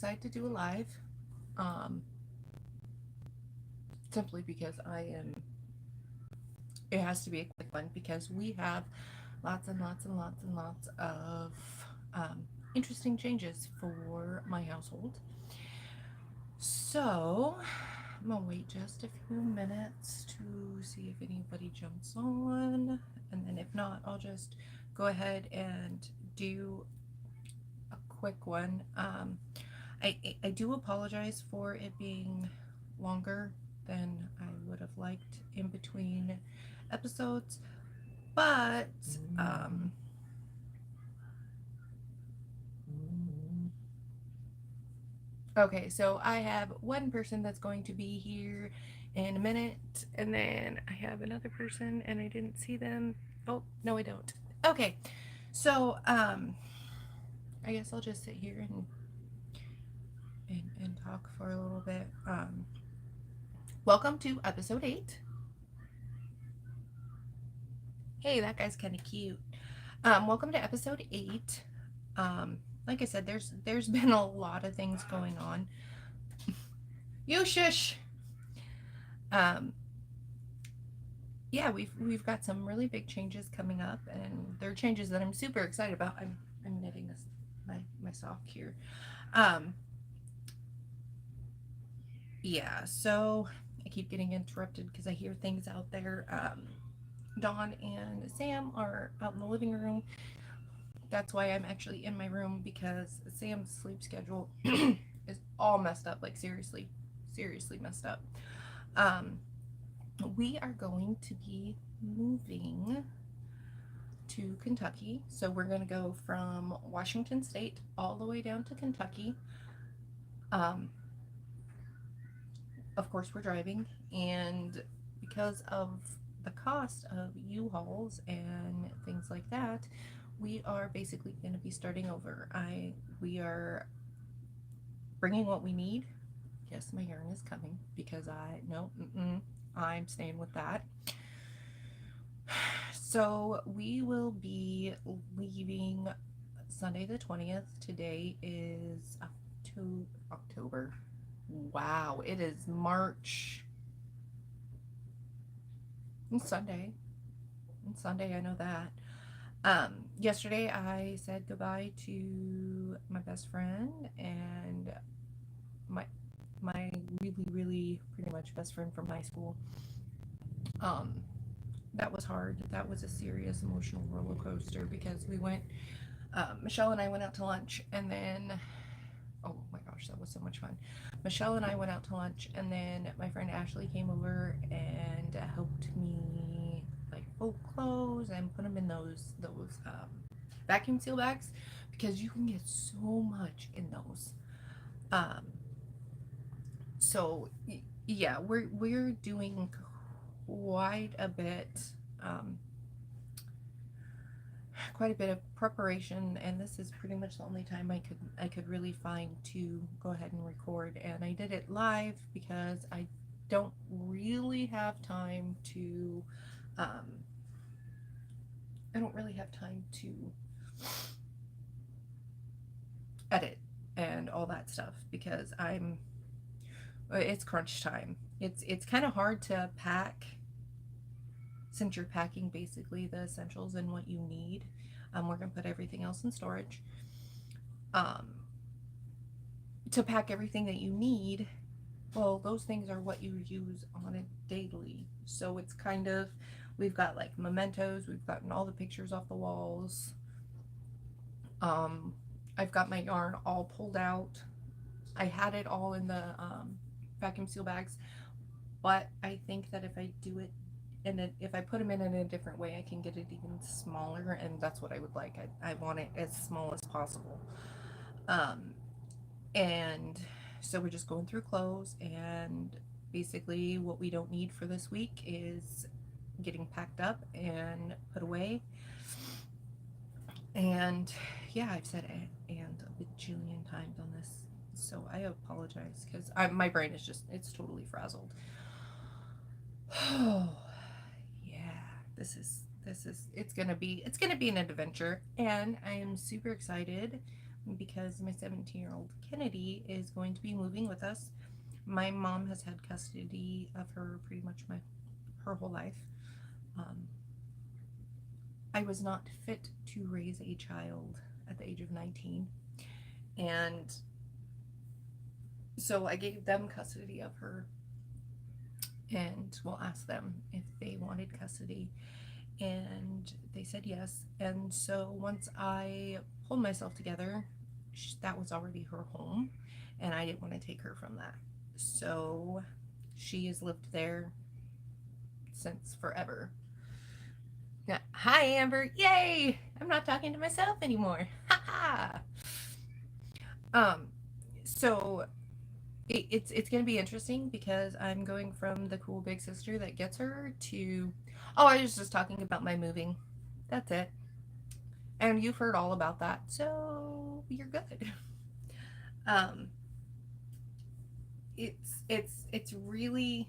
decided to do a live, um, simply because it has to be a quick one because we have lots and lots and lots and lots of interesting changes for my household. So I'm gonna wait just a few minutes to see if anybody jumps on, and then if not, I'll just go ahead and do a quick one. I do apologize for it being longer than I would have liked in between episodes, but okay, so I have one person that's going to be here in a minute, and then I have another person, and I didn't see them. Oh, no, I don't. Okay, so I guess I'll just sit here and talk for a little bit. Welcome to episode 8. Hey, that guy's kind of cute. Welcome to episode 8. Like I said, there's been a lot of things going on. You shush. Um, yeah, we've got some really big changes coming up, and they're changes that I'm super excited about. I'm knitting this my sock here. Um, yeah, so I keep getting interrupted because I hear things out there. Dawn and Sam are out in the living room. That's why I'm actually in my room, because Sam's sleep schedule is all messed up, like seriously messed up. Um, we are going to be moving to Kentucky. So we're going to go from Washington State all the way down to Kentucky. Um, of course, we're driving, and because of the cost of U-Hauls and things like that, we are basically going to be starting over. We are bringing what we need. Yes, my yarn is coming because I'm staying with that. So we will be leaving Sunday the 20th. Today is October. Wow, it is March. It's Sunday. It's Sunday, I know that. Yesterday I said goodbye to my best friend and my my really pretty much best friend from high school. Um, that was hard. That was a serious emotional roller coaster because Michelle and I went out to lunch, and then oh my gosh, that was so much fun. Michelle and I went out to lunch, and then my friend Ashley came over and helped me like fold clothes and put them in those vacuum seal bags because you can get so much in those. Um, so yeah, we're doing quite a bit. Um, quite a bit of preparation, and this is pretty much the only time I could really find to go ahead and record, and I did it live because I don't really have time to um, I don't really have time to edit and all that stuff because it's crunch time. It's kind of hard to pack since you're packing basically the essentials and what you need. We're gonna put everything else in storage. Um, to pack everything that you need, well, those things are what you use on a daily. So it's kind of, we've got like mementos, we've gotten all the pictures off the walls. Um, I've got my yarn all pulled out. I had it all in the vacuum seal bags, but I think that if I do it if I put them in a different way, I can get it even smaller, and that's what I would like. I want it as small as possible. Um, and so we're just going through clothes, and basically what we don't need for this week is getting packed up and put away. And yeah, I've said it and a bajillion times on this, so I apologize because my brain is just, it's totally frazzled. Oh yeah, it's gonna be an adventure, and I am super excited. because my 17-year-old Kennedy is going to be moving with us. My mom has had custody of her pretty much her whole life. Um, I was not fit to raise a child at the age of 19, and so I gave them custody of her, and we'll ask them if they wanted custody, and they said yes. And so once I pulled myself together, that was already her home, and I didn't want to take her from that. So she has lived there since forever. Yeah. Hi, Amber. Yay! I'm not talking to myself anymore. Ha ha. Um, so it's gonna be interesting because I'm going from the cool big sister that gets her to, oh, I was just talking about my moving. That's it. And you've heard all about that, so you're good. Um, it's really,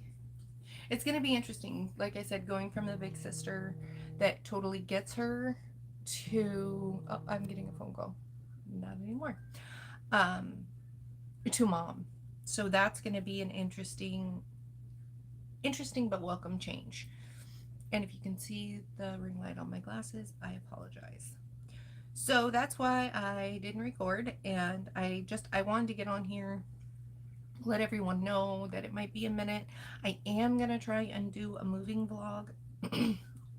it's gonna be interesting. Like I said, going from the big sister that totally gets her to, oh, I'm getting a phone call. Not anymore. Um, to mom. So that's going to be an interesting but welcome change. And if you can see the ring light on my glasses, I apologize. So that's why I didn't record, and I wanted to get on here, let everyone know that it might be a minute. I am going to try and do a moving vlog.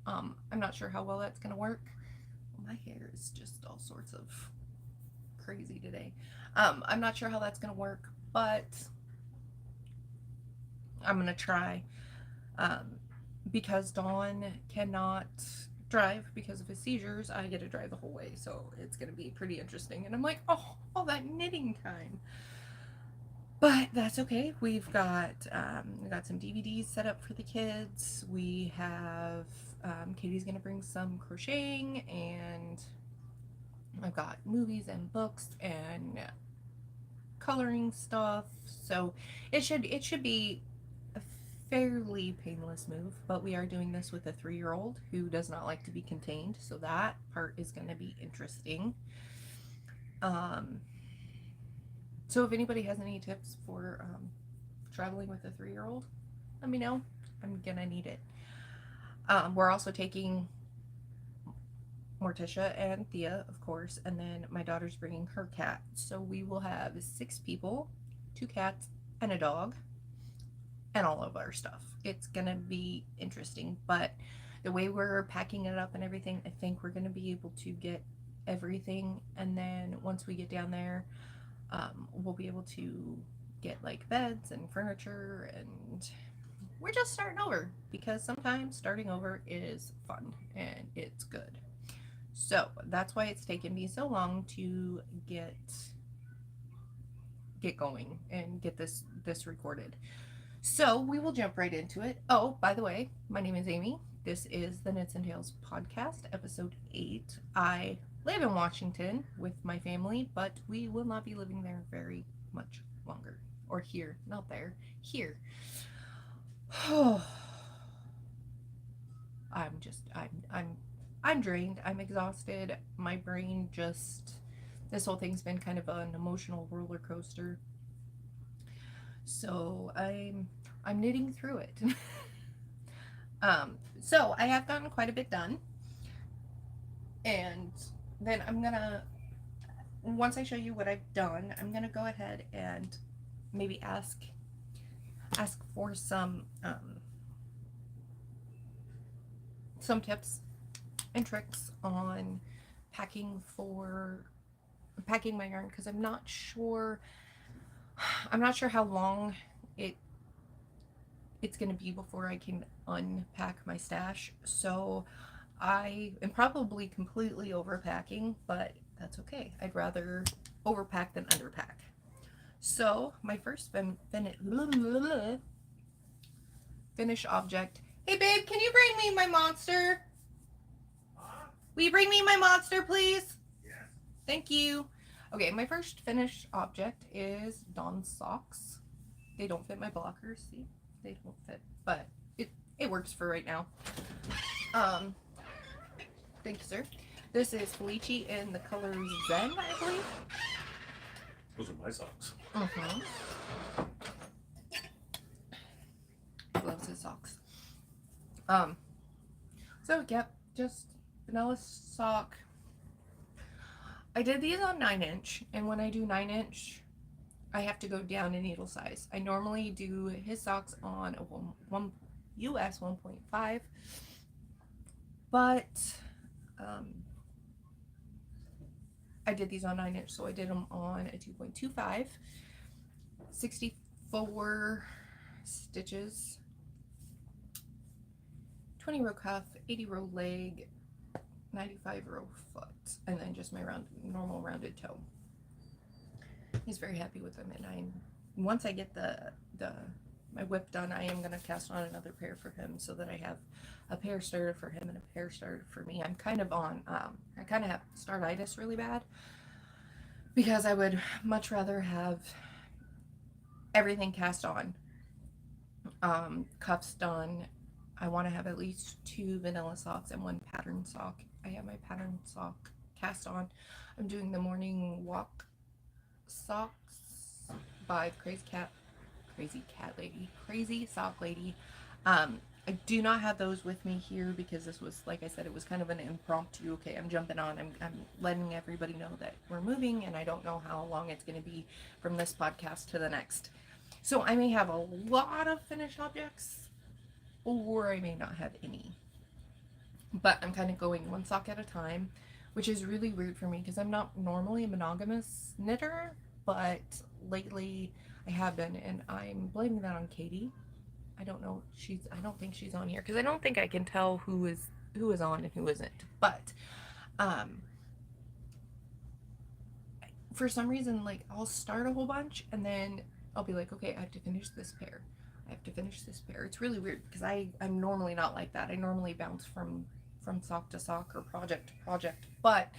I'm not sure how well that's going to work. My hair is just all sorts of crazy today. I'm not sure how that's going to work, but I'm going to try. Because Dawn cannot drive because of his seizures, I get to drive the whole way, so it's going to be pretty interesting. And I'm like, oh, all that knitting time. But that's okay. We've got some DVDs set up for the kids. We have Katie's going to bring some crocheting, and I've got movies and books and coloring stuff. So it should be a fairly painless move, but we are doing this with a 3-year-old who does not like to be contained, so that part is going to be interesting. So if anybody has any tips for traveling with a 3-year-old, let me know. I'm gonna need it. We're also taking Morticia and Thea, of course, and then my daughter's bringing her cat. So we will have 6 people, 2 cats, and a dog, and all of our stuff. It's gonna be interesting, but the way we're packing it up and everything, I think we're gonna be able to get everything, and then once we get down there, we'll be able to get like beds and furniture, and we're just starting over because sometimes starting over is fun and it's good. So that's why it's taken me so long to get going and get this recorded. So we will jump right into it. Oh, by the way, my name is Amy. This is the Knits and Tales podcast, episode 8. I live in Washington with my family, but we will not be living there very much longer. Or here, not there, here. I'm drained. I'm exhausted. My brain just, this whole thing's been kind of an emotional roller coaster. So I'm knitting through it. So I have gotten quite a bit done, and then I'm gonna, once I show you what I've done, I'm gonna go ahead and maybe ask for some tips and tricks on packing my yarn, because I'm not sure how long it's going to be before I can unpack my stash. So I am probably completely overpacking, but that's okay. I'd rather overpack than underpack. So my first finish object. Hey babe, can you bring me my monster? Will you bring me my monster, please? Yes. Thank you. Okay, my first finished object is Dawn's socks. They don't fit my blockers, see? They don't fit, but it works for right now. Thank you, sir. This is Felici in the color Zen, I believe. Those are my socks. Mm-hmm. He loves his socks. So yep, just vanilla sock. I did these on 9-inch, and when I do 9-inch, I have to go down in needle size. I normally do his socks on a one US 1.5, but I did these on 9-inch, so I did them on a 2.25, 64 stitches, 20 row cuff, 80 row leg, 95 row foot, and then just my normal rounded toe. He's very happy with them, and once I get my whip done, I am gonna cast on another pair for him so that I have a pair started for him and a pair started for me. I'm kind of on I kind of have startitis really bad because I would much rather have everything cast on, cuffs done. I want to have at least 2 vanilla socks and 1 pattern sock. I have my pattern sock cast on. I'm doing the morning walk socks by Crazy Sock Lady. I do not have those with me here because this was, like I said, it was kind of an impromptu. Okay, I'm jumping on. I'm letting everybody know that we're moving, and I don't know how long it's going to be from this podcast to the next. So I may have a lot of finished objects, or I may not have any. But I'm kind of going one sock at a time, which is really weird for me because I'm not normally a monogamous knitter, but lately I have been, and I'm blaming that on Katie. I don't know. I don't think she's on here because I don't think I can tell who is on and who isn't. But for some reason, like, I'll start a whole bunch and then I'll be like, okay, I have to finish this pair. It's really weird because I'm normally not like that. I normally bounce from sock to sock or project to project. But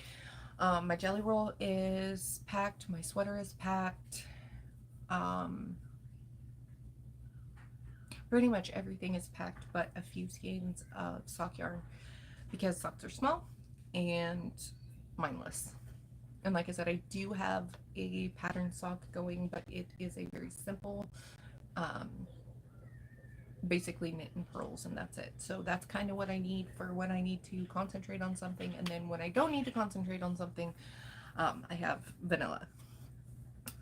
my jelly roll is packed. My sweater is packed. Pretty much everything is packed but a few skeins of sock yarn because socks are small and mindless. And like I said, I do have a pattern sock going, but it is a very simple, basically knit and pearls, and that's it. So that's kind of what I need for when I need to concentrate on something, and then when I don't need to concentrate on something, I have vanilla.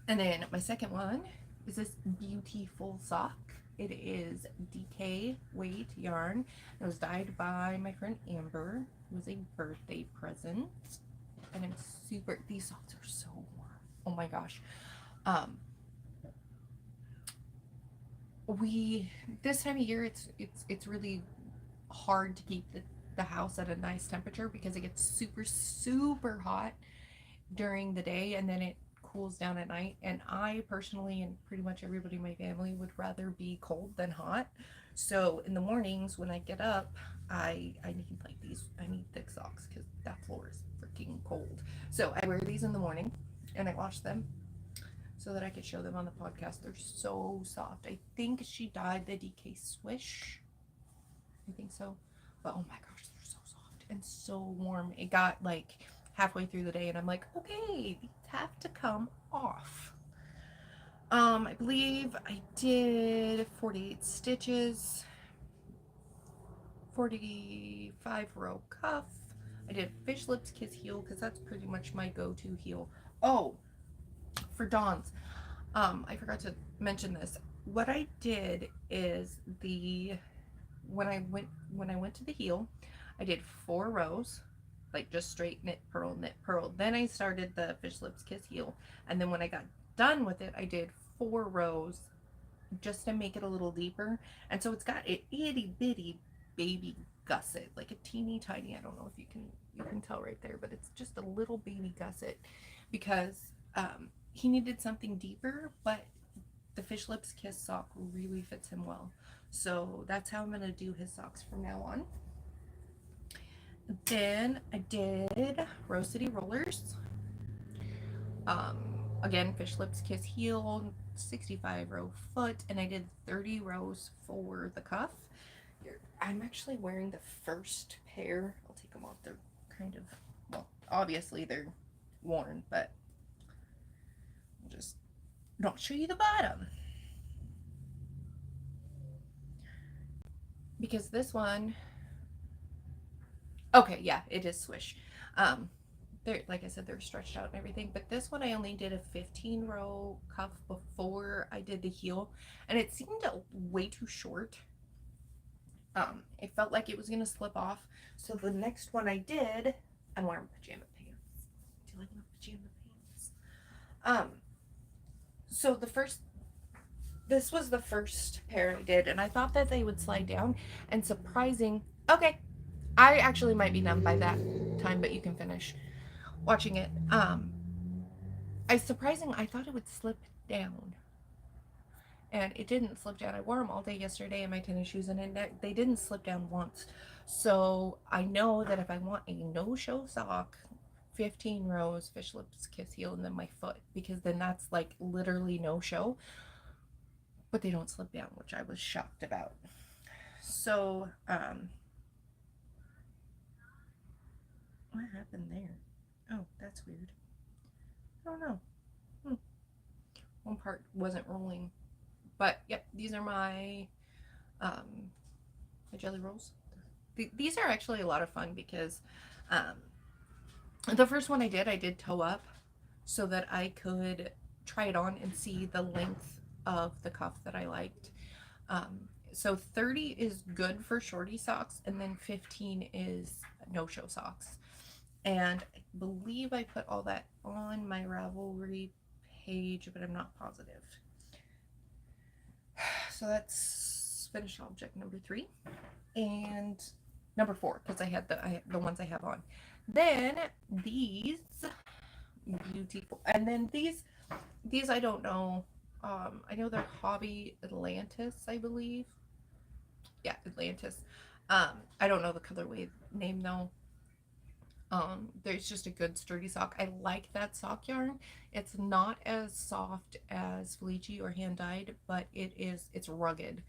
And then my second one is this beautiful sock. It is DK weight yarn. It was dyed by my friend Amber. It was a birthday present, and I'm super. These socks are so warm. Oh my gosh. This time of year it's really hard to keep the house at a nice temperature because it gets super hot during the day and then it cools down at night. And I personally, and pretty much everybody in my family, would rather be cold than hot. So in the mornings when I get up, I need like these. I need thick socks because that floor is freaking cold. So I wear these in the morning and I wash them so that I could show them on the podcast. They're so soft. I think she dyed the DK Swish. I think so. But oh my gosh, they're so soft and so warm. It got like halfway through the day and I'm like, okay, these have to come off. I believe I did 48 stitches, 45 row cuff. I did fish lips kiss heel because that's pretty much my go-to heel. Oh, for Dawn's, I forgot to mention this. What I did is when I went to the heel, I did 4 rows, like just straight knit purl knit purl. Then I started the fish lips kiss heel, and then when I got done with it, I did 4 rows just to make it a little deeper. And so it's got an itty bitty baby gusset, like a teeny tiny. I don't know if you can tell right there, but it's just a little baby gusset because he needed something deeper, but the fish lips kiss sock really fits him well. So that's how I'm going to do his socks from now on. Then I did Rose City Rollers. Again, fish lips kiss heel, 65 row foot, and I did 30 rows for the cuff. I'm actually wearing the first pair. I'll take them off. They're kind of, well, obviously they're worn, but I'll just don't show you the bottom. Because this one, okay, yeah, it is swish. They're, like I said, they're stretched out and everything, but this one I only did a 15 row cuff before I did the heel, and it seemed way too short. It felt like it was gonna slip off. So the next one I did, I'm wearing pajama pants. Do you like my pajama pants? So this was the first pair I did, and I thought that they would slide down, and okay, I actually might be done by that time, but you can finish watching it. I thought it would slip down, and it didn't slip down. I wore them all day yesterday in my tennis shoes, and they didn't slip down once. So I know that if I want a no-show sock, 15 rows, fish lips, kiss heel, and then my foot, because then that's like literally no show. But they don't slip down, which I was shocked about. So, what happened there? Oh, that's weird. I don't know. One part wasn't rolling. But, yep, these are my jelly rolls. These are actually a lot of fun because the first one I did toe up so that I could try it on and see the length of the cuff that I liked. So 30 is good for shorty socks, and then 15 is no-show socks. And I believe I put all that on my Ravelry page, but I'm not positive. So that's finished object number 3 and number 4, because I had the ones I have on. Then these beautiful, and then these I don't know. I know they're Hobby Atlantis, I believe. Yeah, Atlantis. I don't know the colorway name though. There's just a good sturdy sock. I like that sock yarn. It's not as soft as Felici or hand dyed, but it's rugged.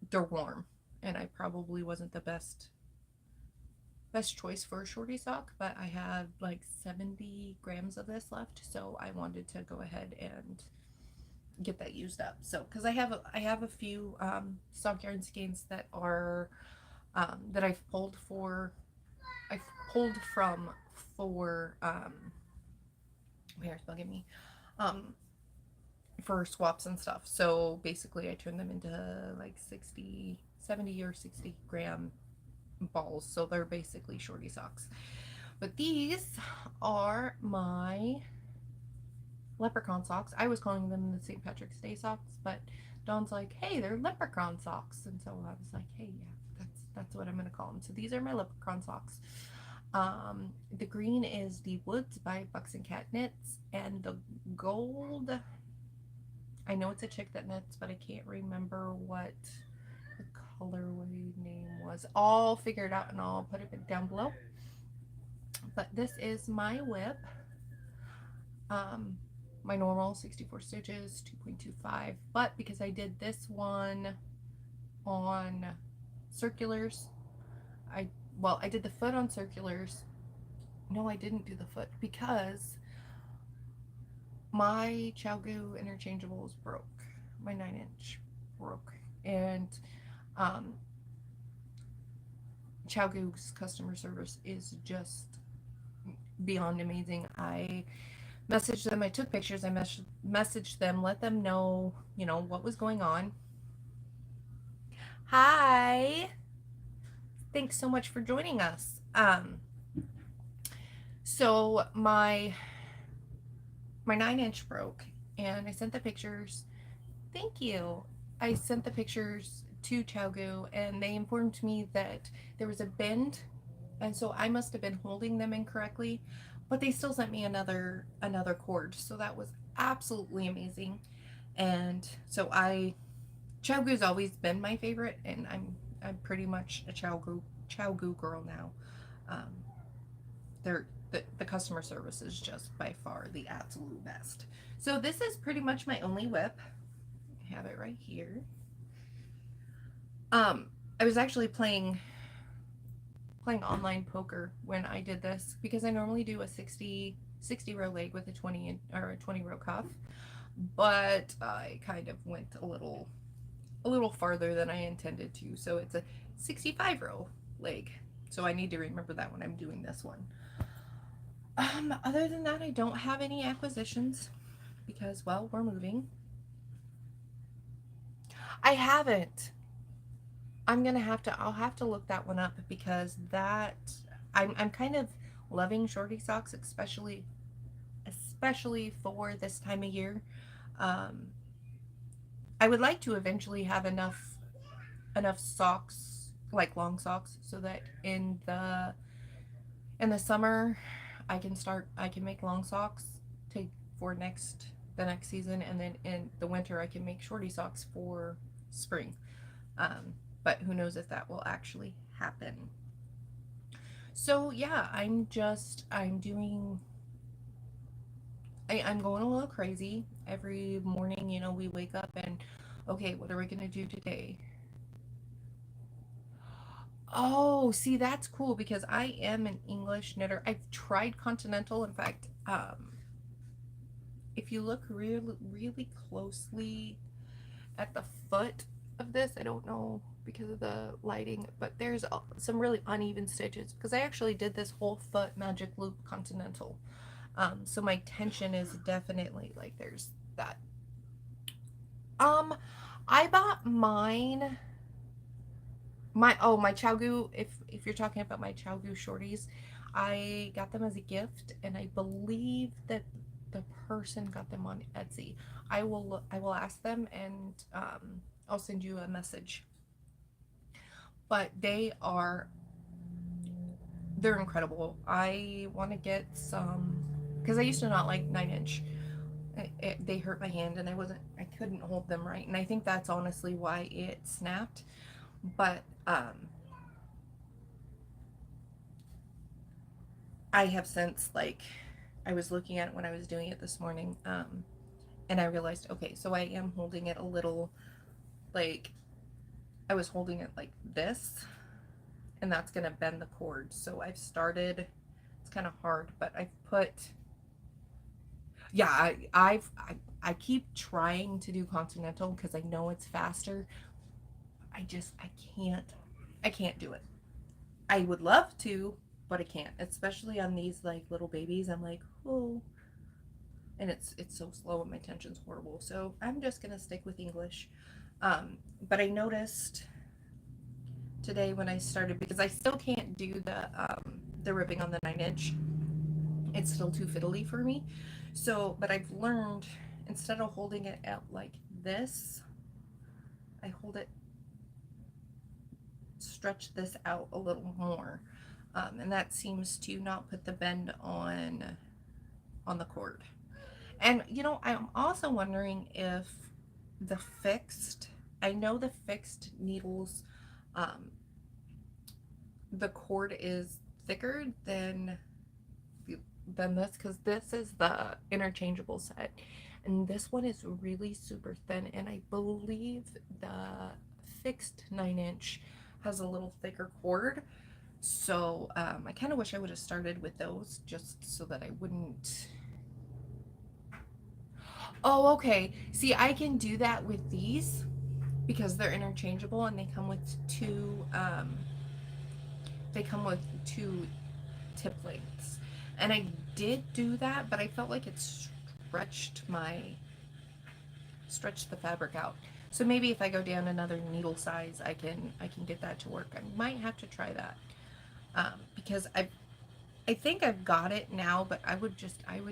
They're warm, and I probably wasn't the best choice for a shorty sock, but I had like 70 grams of this left, so I wanted to go ahead and get that used up. So because I have a few sock yarn skeins that are that I've pulled from for it's bugging me, for swaps and stuff. So basically I turned them into like 70 or 60 gram balls, so they're basically shorty socks. But these are my leprechaun socks. I was calling them the St. Patrick's Day socks, but Dawn's like, hey, they're leprechaun socks, and so I was like, hey, yeah, that's what I'm gonna call them. So these are my leprechaun socks. The green is the Woods by Bucks and Cat Knits, and the gold, I know it's a chick that knits, but I can't remember what the colorway name was. I'll figure it out and I'll put it down below. But this is my WIP. My normal 64 stitches, 2.25, but because I did this one on circulars, I did the foot on circulars. No, I didn't do the foot because my ChiaoGoo interchangeables broke. My 9-inch broke, and ChiaoGoo's customer service is just beyond amazing. I messaged them, I took pictures, I messaged them, let them know, what was going on. Hi! Thanks so much for joining us. So my 9-inch broke, and I sent the pictures. Thank you. I sent the pictures to ChiaoGoo, and they informed me that there was a bend, and so I must have been holding them incorrectly, but they still sent me another cord, so that was absolutely amazing. And so ChiaoGoo's always been my favorite, and I'm pretty much a ChiaoGoo girl now. The customer service is just by far the absolute best. So this is pretty much my only WIP. I have it right here. I was actually playing playing online poker when I did this, because I normally do a 60 row leg with a 20 row cuff, but I kind of went a little farther than I intended to. So it's a 65 row leg. So I need to remember that when I'm doing this one. Other than that, I don't have any acquisitions because, well, we're moving. I haven't. I'll have to look that one up, because I'm kind of loving shorty socks, especially for this time of year. Um, I would like to eventually have enough socks, like long socks, so that in the summer I can make long socks for the next season, and then in the winter I can make shorty socks for spring. But who knows if that will actually happen. So yeah, I'm going a little crazy. Every morning, we wake up and, okay, what are we gonna do today? Oh, see, that's cool, because I am an English knitter. I've tried Continental. In fact, if you look really, really closely at the foot of this, I don't know because of the lighting, but there's some really uneven stitches, because I actually did this whole foot magic loop Continental. So my tension is definitely, like, there's that. I bought my ChiaoGoo, if you're talking about my ChiaoGoo shorties, I got them as a gift, and I believe that the person got them on Etsy. I will ask them, and I'll send you a message. But they're incredible. I want to get some, because I used to not like 9-inch. They hurt my hand, and I couldn't hold them right, and I think that's honestly why it snapped. But I have since, like, I was looking at it when I was doing it this morning, and I realized, okay, so I am holding it a little, like, I was holding it like this, and that's gonna bend the cord. So I've started, it's kind of hard, but I've put, yeah, I keep trying to do Continental because I know it's faster. I can't do it. I would love to, but I can't, especially on these, like, little babies. I'm like, oh, and it's so slow, and my tension's horrible. So I'm just gonna stick with English. But I noticed today when I started, because I still can't do the ribbing on the 9-inch. It's still too fiddly for me. So, but I've learned, instead of holding it out like this, I stretch this out a little more, and that seems to not put the bend on the cord. And I'm also wondering if I know the fixed needles, the cord is thicker than this, because this is the interchangeable set, and this one is really super thin, and I believe the fixed 9-inch has a little thicker cord. So I kind of wish I would have started with those, just so that I wouldn't. Oh, okay. See, I can do that with these because they're interchangeable, and they come with two tip lengths. And I did do that, but I felt like it stretched the fabric out. So maybe if I go down another needle size, I can get that to work. I might have to try that, because I think I've got it now, but I would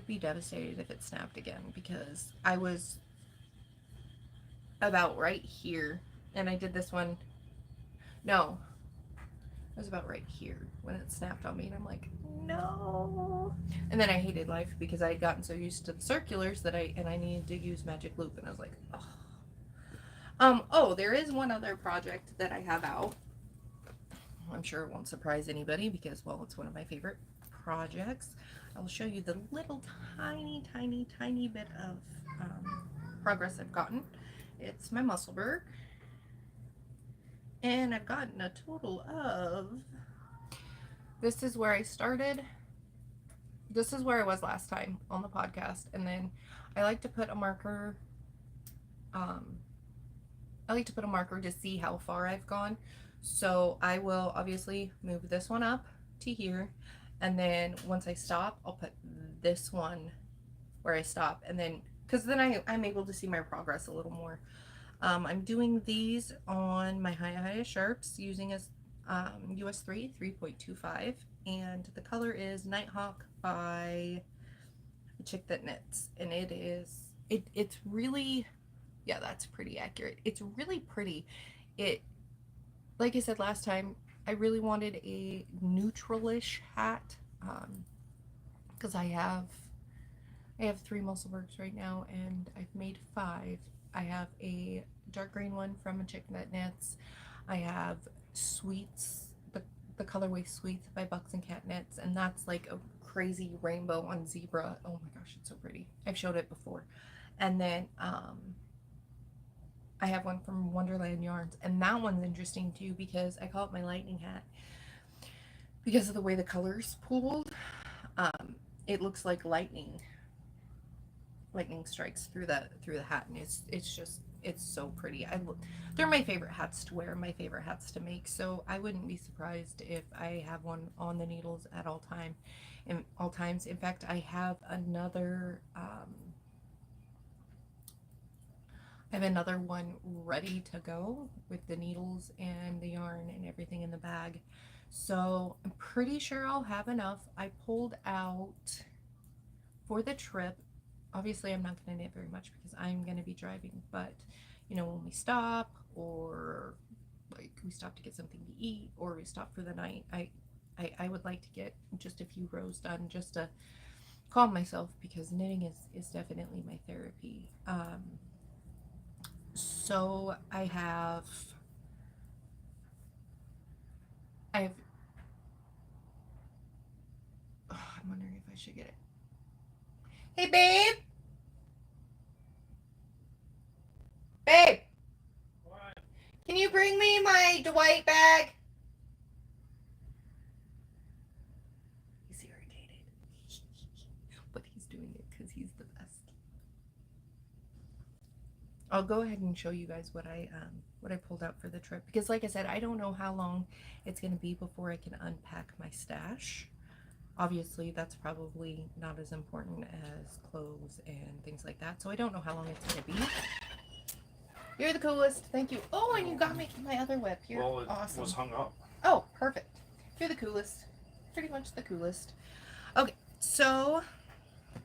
be devastated if it snapped again, because I was about right here, and I did this one. No, I was about right here when it snapped on me, and I'm like, no. And then I hated life because I had gotten so used to the circulars that I needed to use magic loop, and I was like, oh. Oh, there is one other project that I have out. I'm sure it won't surprise anybody because, well, it's one of my favorite projects. I'll show you the little tiny bit of progress I've gotten. It's my Musselburgh, and I've gotten a total of this is where I started. This is where I was last time on the podcast. And then I like to put a marker. I like to put a marker to see how far I've gone. So I will obviously move this one up to here. And then once I stop, I'll put this one where I stop. And then, because then I'm able to see my progress a little more. I'm doing these on my Hiya Sharps using a US 3 3.25, and the color is Nighthawk by the Chick That Knits, and it's really, yeah, that's pretty accurate. It's really pretty. It, like I said last time, I really wanted a neutralish hat, because I have 3 Musselburghs right now, and I've made 5. I have a dark green one from a Chick That Knits. I have Sweets, the colorway Sweets by Bucks and Cat Knits, and that's like a crazy rainbow on zebra. Oh my gosh, it's so pretty. I've showed it before. And then I have one from Wonderland Yarns, and that one's interesting too because I call it my lightning hat because of the way the colors pooled. It looks like lightning strikes through the hat, and it's so pretty. They're my favorite hats to wear, my favorite hats to make, so I wouldn't be surprised if I have one on the needles at all times. In fact, I have another one ready to go with the needles and the yarn and everything in the bag, so I'm pretty sure I'll have enough. I pulled out for the trip. Obviously, I'm not going to knit very much because I'm going to be driving, but you know, when we stop, or like we stop to get something to eat, or we stop for the night, I would like to get just a few rows done just to calm myself, because knitting is definitely my therapy. So I have I'm wondering if I should get it. Hey, babe. Babe. What? Can you bring me my Dwight bag? He's irritated. But he's doing it because he's the best. I'll go ahead and show you guys what I pulled out for the trip, because like I said, I don't know how long it's going to be before I can unpack my stash. Obviously, that's probably not as important as clothes and things like that, so I don't know how long it's going to be. You're the coolest. Thank you. Oh, and you got me my other whip. You're awesome. Was hung up. Oh, perfect. You're the coolest. Pretty much the coolest. Okay, so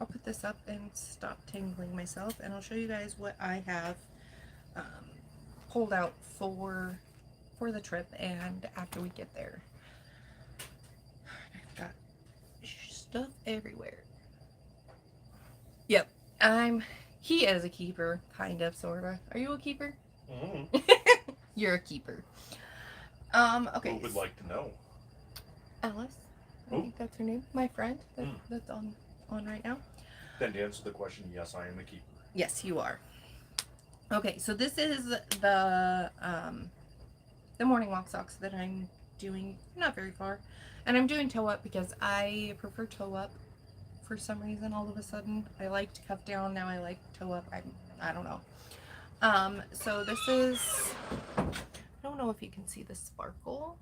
I'll put this up and stop tangling myself, and I'll show you guys what I have pulled out for the trip and after we get there. I've got stuff everywhere. Yep, he is a keeper, kind of, sorta. Are you a keeper? Mm-hmm. You're a keeper. Okay. Who would like to know? Alice. I think that's her name. My friend that's on right now. Then to answer the question, yes, I am a keeper. Yes, you are. Okay, so this is the morning walk socks that I'm doing, not very far. And I'm doing toe up because I prefer toe up for some reason. All of a sudden, I liked cuff down, now I like toe up. I don't know. So this is, I don't know if you can see the sparkle.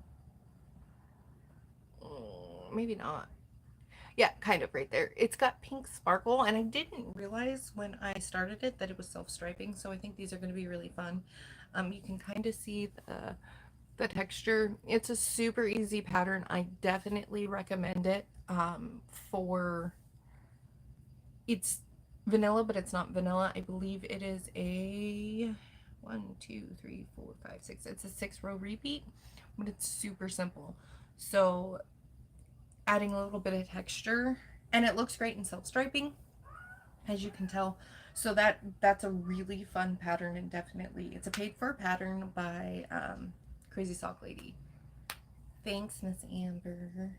Maybe not. Yeah, kind of right there. It's got pink sparkle, and I didn't realize when I started it that it was self-striping, so I think these are going to be really fun. You can kind of see the texture. It's a super easy pattern. I definitely recommend it it's vanilla, but it's not vanilla. I believe it is a 1, 2, 3, 4, 5, 6. It's a 6-row repeat, but it's super simple. So adding a little bit of texture, and it looks great in self-striping, as you can tell. So that's a really fun pattern, and definitely it's a paid for pattern by Crazy Sock Lady. Thanks, Miss Amber.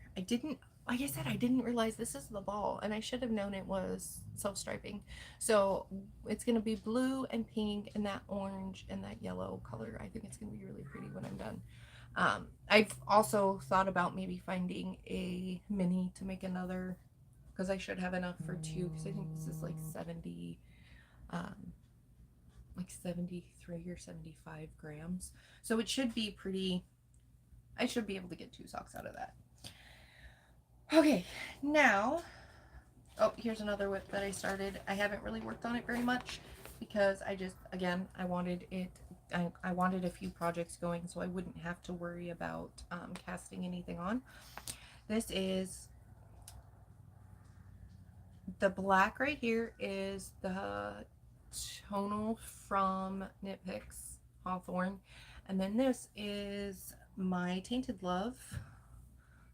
Like I said, I didn't realize this is the ball, and I should have known it was self-striping. So it's going to be blue and pink and that orange and that yellow color. I think it's going to be really pretty when I'm done. I've also thought about maybe finding a mini to make another, because I should have enough for two, because I think this is um, like 73 or 75 grams. So it should be pretty, I should be able to get 2 socks out of that. Okay, now, oh, here's another whip that I started. I haven't really worked on it very much because I just, again, I wanted it, I wanted a few projects going so I wouldn't have to worry about casting anything on. This is, the black right here is the tonal from Knit Picks Hawthorne, and then this is my Tainted Love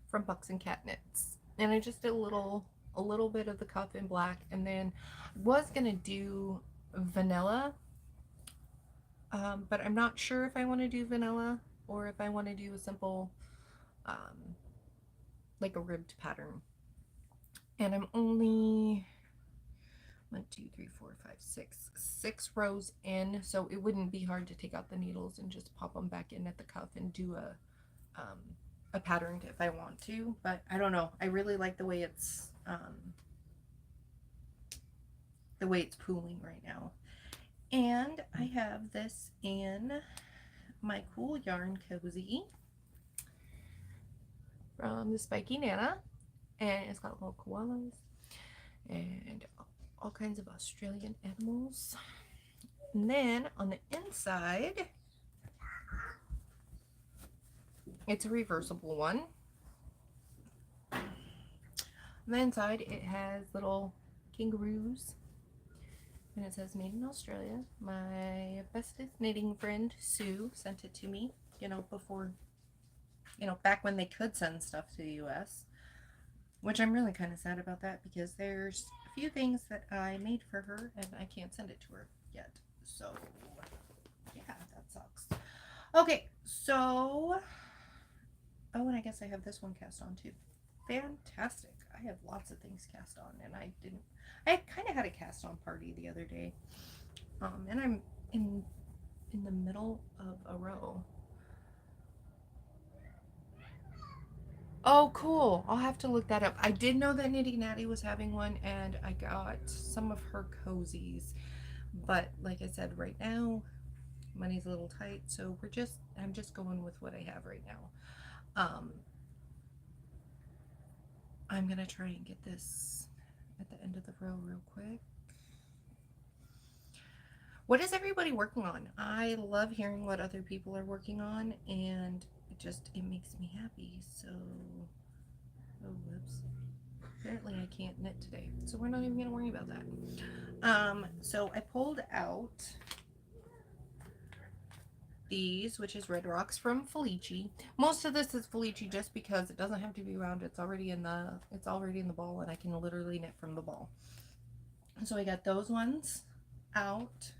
from Bucks and Cat Knits, and I just did a little bit of the cuff in black, and then was gonna do vanilla, but I'm not sure if I want to do vanilla or if I want to do a simple like a ribbed pattern. And I'm only 1, 2, 3, 4, 5, 6 rows in, so it wouldn't be hard to take out the needles and just pop them back in at the cuff and do a pattern if I want to. But I don't know, I really like the way it's pooling right now. And I have this in my Cool Yarn Cozy from the Spiky Nana, and it's got little koalas and all kinds of Australian animals. And then on the inside, it's a reversible one. On the inside, it has little kangaroos, and it says made in Australia. My bestest knitting friend Sue sent it to me, before, back when they could send stuff to the US, which I'm really kind of sad about that because there's a few things that I made for her and I can't send it to her yet. So, yeah, that sucks. Okay, so, oh, and I guess I have this one cast on too. Fantastic. I have lots of things cast on, and I kind of had a cast on party the other day. And I'm in the middle of a row. Oh, cool. I'll have to look that up. I did know that Nitty Natty was having one, and I got some of her cozies. But like I said, right now, money's a little tight, so I'm just going with what I have right now. I'm gonna try and get this at the end of the row real quick. What is everybody working on? I love hearing what other people are working on, and it makes me happy. So, oh, whoops. Apparently I can't knit today, so we're not even gonna worry about that. So I pulled out these, which is Red Rocks from Felici. Most of this is Felici just because it doesn't have to be round. It's already in the ball, and I can literally knit from the ball. So I got those ones out.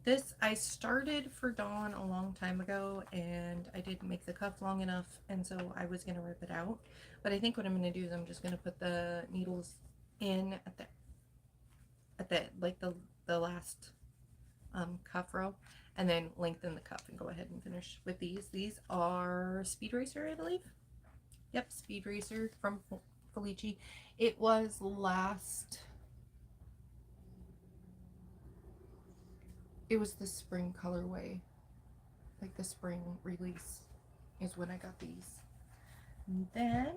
This I started for Dawn a long time ago, and I didn't make the cuff long enough, and so I was gonna rip it out. But I think what I'm gonna do is I'm just gonna put the needles in at the last cuff row, and then lengthen the cuff and go ahead and finish with these. These are Speed Racer, I believe. Yep, Speed Racer from Felici. It was the spring colorway, like the spring release is when I got these. And then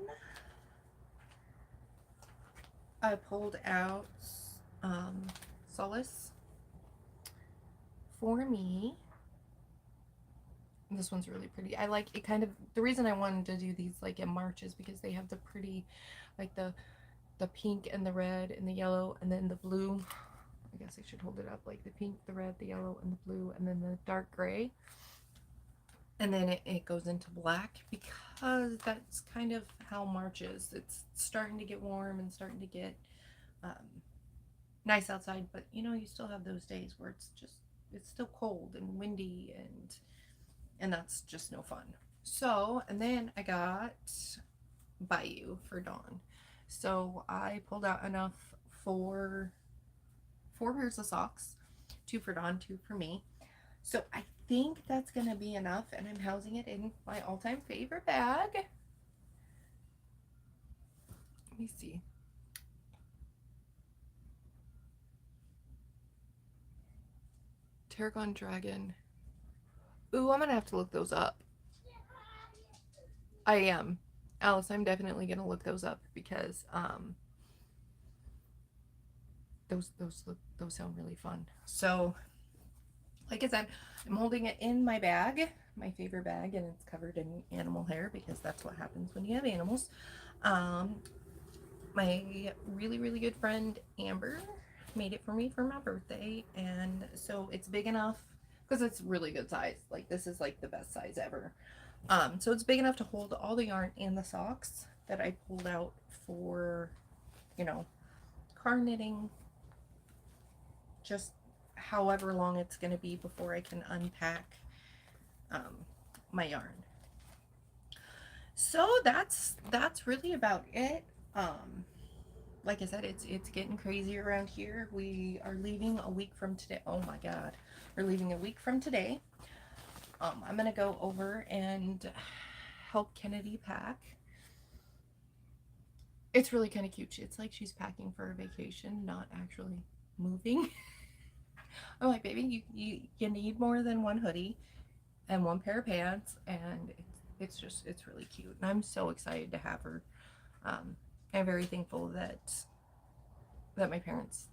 I pulled out Solace for me. This one's really pretty. I like it. Kind of the reason I wanted to do these like in March is because they have the pretty, like the pink and the red and the yellow and then the blue. I guess I should hold it up, like the pink, the red, the yellow, and the blue, and then the dark gray. And then it goes into black, because that's kind of how March is. It's starting to get warm and starting to get nice outside, but you still have those days where it's still cold and windy, and that's just no fun. So, and then I got Bayou for Dawn. So I pulled out enough for 4 pairs of socks, 2 for Dawn, 2 for me. So I think that's gonna be enough, and I'm housing it in my all-time favorite bag. Let me see. Tarragon Dragon. Ooh, I'm gonna have to look those up. I am. Alice, I'm definitely gonna look those up because those sound really fun. So, like I said, I'm holding it in my bag, my favorite bag, and it's covered in animal hair because that's what happens when you have animals. My really good friend Amber made it for me for my birthday, and so it's big enough because it's really good size. Like this is like the best size ever. So it's big enough to hold all the yarn and the socks that I pulled out for, you know, car knitting, just however long it's going to be before I can unpack my yarn. So that's really about it. Like I said, it's getting crazy around here. We are leaving a week from today. Oh my God, we're leaving a week from today. I'm gonna go over and help Kennedy pack. It's really kind of cute. It's like she's packing for a vacation, not actually moving. I'm like, baby, you need more than one hoodie and one pair of pants, and it's really cute. And I'm so excited to have her. I'm very thankful that my parents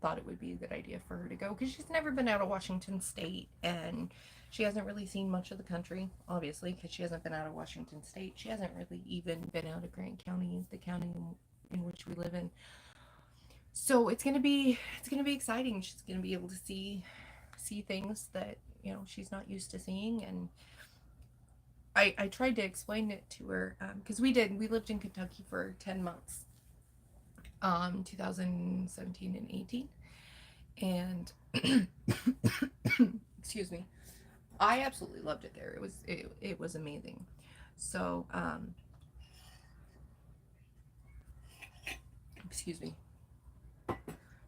thought it would be a good idea for her to go because she's never been out of Washington State, and she hasn't really seen much of the country, obviously, because she hasn't been out of Washington State. She hasn't really even been out of Grant County, the county in which we live in. So it's gonna be exciting. She's gonna be able to see things that she's not used to seeing, and I tried to explain it to her because we lived in Kentucky for 10 months, 2017 and 18, and excuse me, I absolutely loved it there. It was amazing. So excuse me.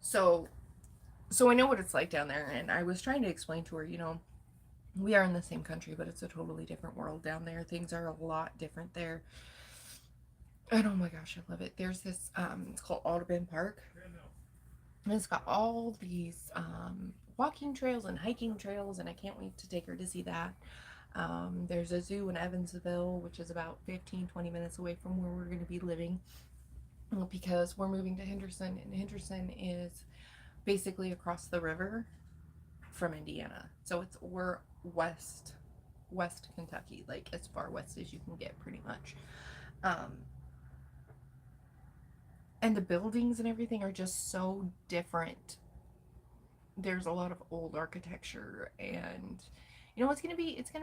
So I know what it's like down there, and I was trying to explain to her, we are in the same country, but it's a totally different world down there. Things are a lot different there. And oh my gosh, I love it. There's this, it's called Audubon Park. And it's got all these walking trails and hiking trails, and I can't wait to take her to see that. There's a zoo in Evansville, which is about 15-20 minutes away from where we're going to be living, because we're moving to Henderson, and Henderson is basically across the river from Indiana. So we're west Kentucky, like as far west as you can get, pretty much. And the buildings and everything are just so different. There's a lot of old architecture, and it's gonna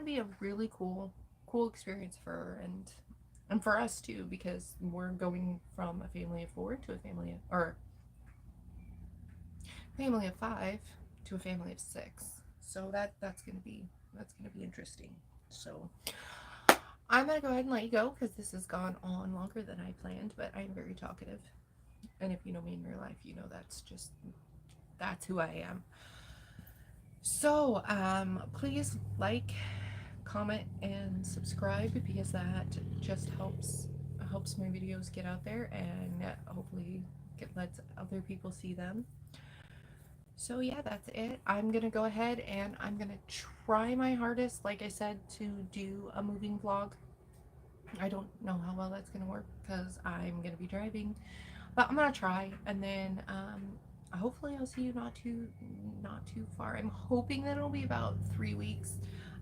be a really cool experience for her, and for us too, because we're going from a family of 4 to a family of 5 to a family of 6. So that's gonna be interesting. So I'm gonna go ahead and let you go because this has gone on longer than I planned, but I'm very talkative. And if you know me in real life, you know that's who I am. So please like, comment, and subscribe, because that just helps my videos get out there, and hopefully lets other people see them. So yeah, that's it. I'm gonna go ahead and I'm gonna try my hardest, like I said, to do a moving vlog. I don't know how well that's gonna work because I'm gonna be driving, but I'm gonna try, and then hopefully I'll see you not too far. I'm hoping that it'll be about 3 weeks,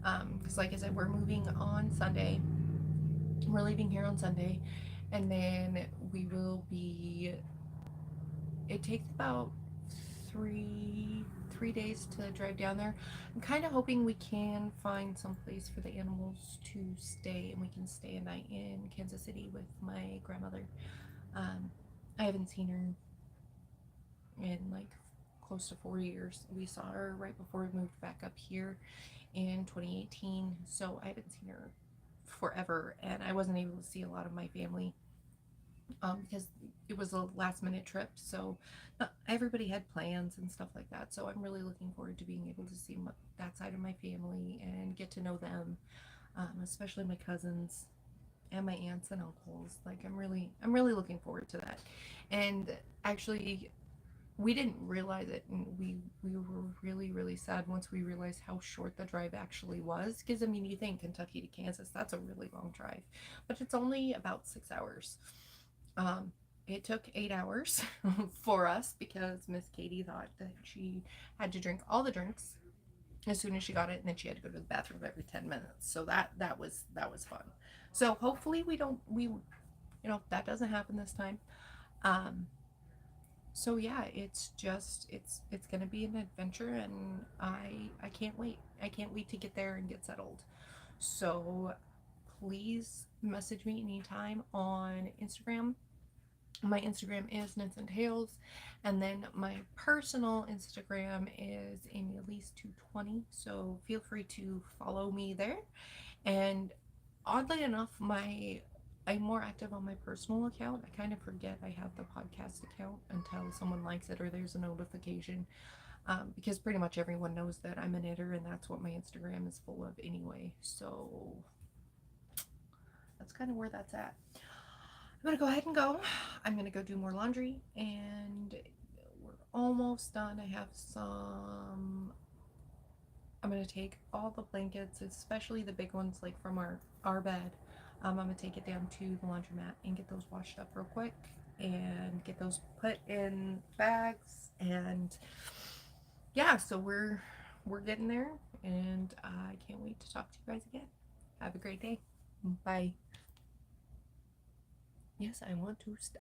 because like I said, we're moving on Sunday. We're leaving here on Sunday, and then we will be. It takes about three days to drive down there. I'm kind of hoping we can find some place for the animals to stay, and we can stay a night in Kansas City with my grandmother. I haven't seen her in like close to 4 years. We saw her right before we moved back up here in 2018, so I haven't seen her forever, and I wasn't able to see a lot of my family because it was a last minute trip. So everybody had plans and stuff like that. So I'm really looking forward to being able to see that side of my family and get to know them, especially my cousins and my aunts and uncles. Like I'm really looking forward to that. And actually, we didn't realize it, and we were really sad once we realized how short the drive actually was. Because I mean, you think Kentucky to Kansas, that's a really long drive, but it's only about 6 hours. um, it took 8 hours for us because Miss Katie thought that she had to drink all the drinks as soon as she got it, and then she had to go to the bathroom every 10 minutes. So that was fun. So hopefully that doesn't happen this time. Um, so yeah, it's gonna be an adventure, and I can't wait. I can't wait to get there and get settled. So please message me anytime on Instagram. My Instagram is Knits and Tales, and then my personal Instagram is AmyElise220. So feel free to follow me there. And oddly enough, my I'm more active on my personal account. I kind of forget I have the podcast account until someone likes it or there's a notification, because pretty much everyone knows that I'm a knitter, and that's what my Instagram is full of anyway. So that's kind of where that's at. I'm gonna go ahead and go. I'm gonna go do more laundry, and we're almost done. I have some. I'm gonna take all the blankets, especially the big ones, like from our bed. I'm gonna take it down to the laundromat and get those washed up real quick, and get those put in bags. And yeah, so we're getting there, and I can't wait to talk to you guys again. Have a great day. Bye. Yes, I want to stop.